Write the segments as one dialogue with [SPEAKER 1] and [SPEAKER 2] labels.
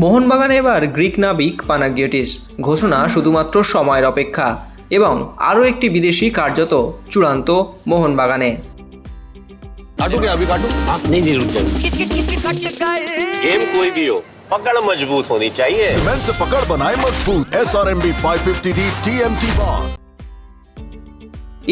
[SPEAKER 1] মোহনবাগানে এবার গ্রিক নাবিক পানাগিয়োটিস, ঘোষণা শুধুমাত্র সময়ের অপেক্ষা এবং আরও একটি বিদেশি কার্যত চূড়ান্ত মোহনবাগানে।
[SPEAKER 2] गेम कोई भी हो, पकड़ मजबूत होनी चाहिए।
[SPEAKER 3] सीमेंट से पकड़ बनाए मजबूत SRMB 550D TMT bar।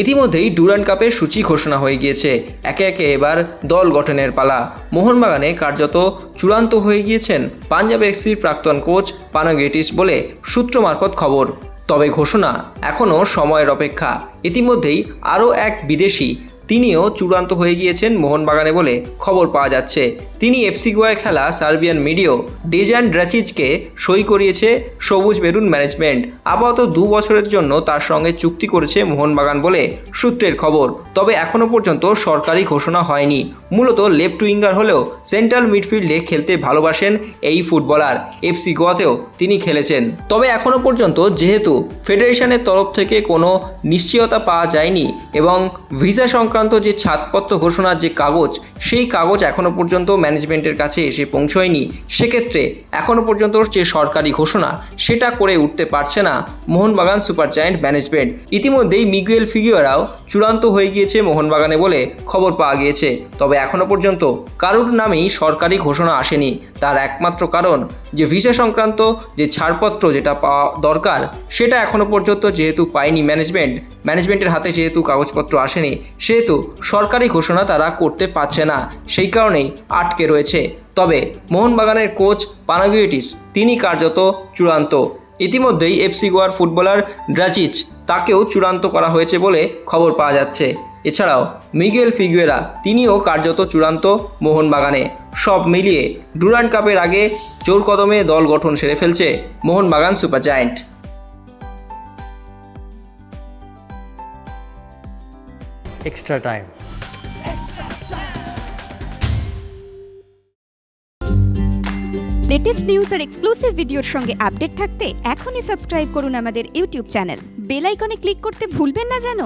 [SPEAKER 1] ইতিমধ্যেই ডুরান্ড কাপের সূচি ঘোষণা হয়ে গিয়েছে। একে একে এবার দল গঠনের পালা। মোহনবাগানে কার্যত চূড়ান্ত হয়ে গিয়েছেন পাঞ্জাব এফসির প্রাক্তন কোচ পানাগিয়োটিস বলে সূত্র মারফত খবর। তবে ঘোষণা এখনও সময়ের অপেক্ষা। ইতিমধ্যেই আরও এক বিদেশি, তিনিও চূড়ান্ত হয়ে গিয়েছেন মোহনবাগানে বলে খবর পাওয়া যাচ্ছে। তিনি এফসি গোয়ায় খেলা সার্বিয়ান মিডিও ডেজান ড্রাচিচকে সই করিয়েছে সবুজ মেরুন ম্যানেজমেন্ট। আপাতত 2 বছরের জন্য তার সঙ্গে চুক্তি করেছে মোহনবাগান বলে সূত্রের খবর। তবে এখনও পর্যন্ত সরকারি ঘোষণা হয়নি। মূলত লেফট উইঙ্গার হলেও সেন্ট্রাল মিডফিল্ডে খেলতে ভালোবাসেন এই ফুটবলার। এফসি গোয়াতেও তিনি খেলেছেন। তবে এখনও পর্যন্ত যেহেতু ফেডারেশনের তরফ থেকে কোনো নিশ্চয়তা পাওয়া যায়নি এবং ভিসা সংক্রান্ত যে ছাড়পত্র ঘোষণার যে কাগজ, সেই কাগজ এখনও পর্যন্ত ম্যানেজমেন্টের কাছে এসে পৌঁছয়নি, সেক্ষেত্রে এখনও পর্যন্ত যে সরকারি ঘোষণা সেটা করে উঠতে পারছে না মোহনবাগান সুপার জায়ান্ট ম্যানেজমেন্ট। ইতিমধ্যেই মিগুয়েল ফিগুয়েরাও চূড়ান্ত হয়ে গিয়েছে মোহনবাগানে বলে খবর পাওয়া গিয়েছে। তবে এখনও পর্যন্ত কারোর নামেই সরকারি ঘোষণা আসেনি। তার একমাত্র কারণ যে ভিসা সংক্রান্ত যে ছাড়পত্র যেটা পাওয়া দরকার, সেটা এখনও পর্যন্ত যেহেতু পায়নি ম্যানেজমেন্টের হাতে যেহেতু কাগজপত্র আসেনি, সেহেতু সরকারি ঘোষণা তারা করতে পারছে না, সেই কারণেই আটকে রয়েছে। তবে মোহনবাগানের কোচ পানাগিয়োটিস তিনি কার্যত চূড়ান্ত। ইতিমধ্যেই এফসি গোয়ার ফুটবলার ড্রাচিচ তাকেও চূড়ান্ত করা হয়েছে বলে খবর পাওয়া যাচ্ছে। এছাড়াও মিগুয়েল ফিগুয়েরা তিনিও কার্যত চূড়ান্ত মোহনবাগানে। সব মিলিয়ে ডুরান্ড কাপের আগে জোর কদমে দল গঠন সেরে ফেলছে Mohun Bagan super giant.
[SPEAKER 4] extra time।
[SPEAKER 5] Latest news আর এক্সক্লুসিভ ভিডিওর সঙ্গে আপডেট থাকতে এখনই সাবস্ক্রাইব করুন আমাদের ইউটিউব চ্যানেল। বেল আইকনে ক্লিক করতে ভুলবেন না যেন।